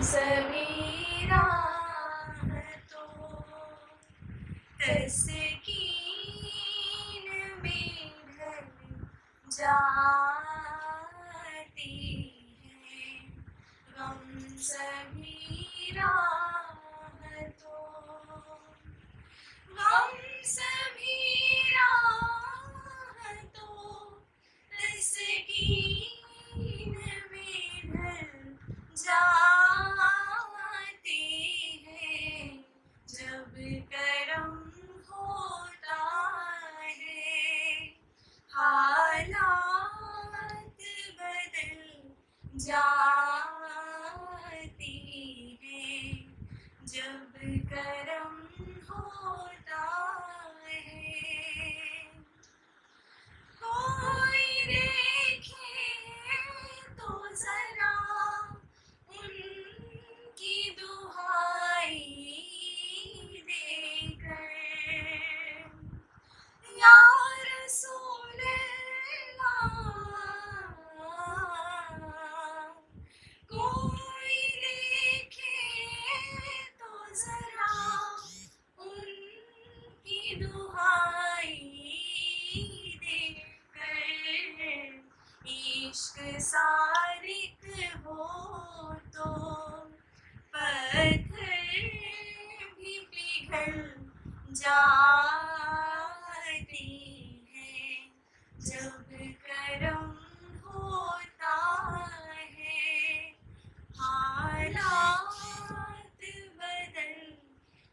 سبھی راحتوں تسکین میں ڈھل جاتی ہے، غم سبھی راحتوں، غم سبھی راحتوں تسکین میں ڈھل جاتی ہے، جب کرم ہوتا ہے حالات بدل جاتی ہے، جب کرم ہوتا ہے۔ کوئی دیکھے تو ذرا ان کی دہائی دے کر، یا رسول اللہ، کوئی دیکھے تو ذرا ان کی دہائی دے کر، عشق سارق ہو تو پتھر بھی پگھل جاتی ہے، جب کرم ہوتا ہے حالات بدل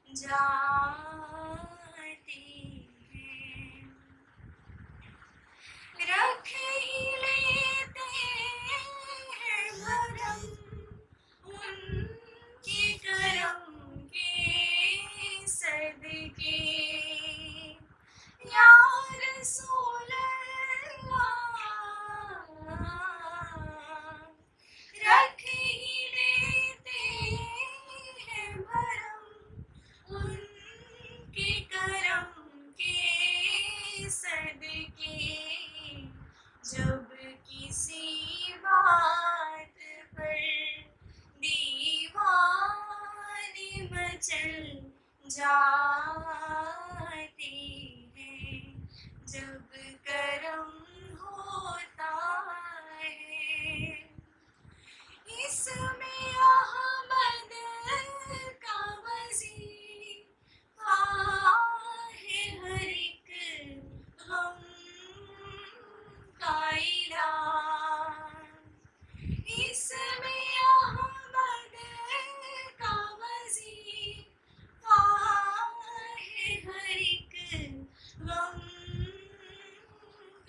جاتی ہے۔ رکھ ہی لیتے ہیں بھرم ان کے کرم کے صدقے، یا رسول اللہ، رکھ ہی لیتے ہیں بھرم ان کے کرم کے صدقے، جب کسی بات پر دیوانی مچل جاتی ہے، جب کرم ہوتا ہے۔ اس میں احمد کا وظیفہ ہے ہر ایک غم کا علاج، اس میں احمد کا وظیفہ ہے ہر ایک غم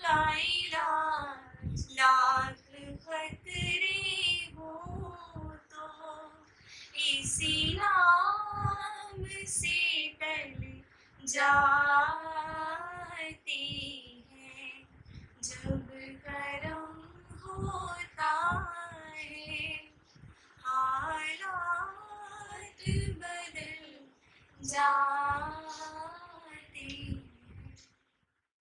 کا علاج، لاکھ خطرے ہوں تو اسی نام سے ٹل جاتی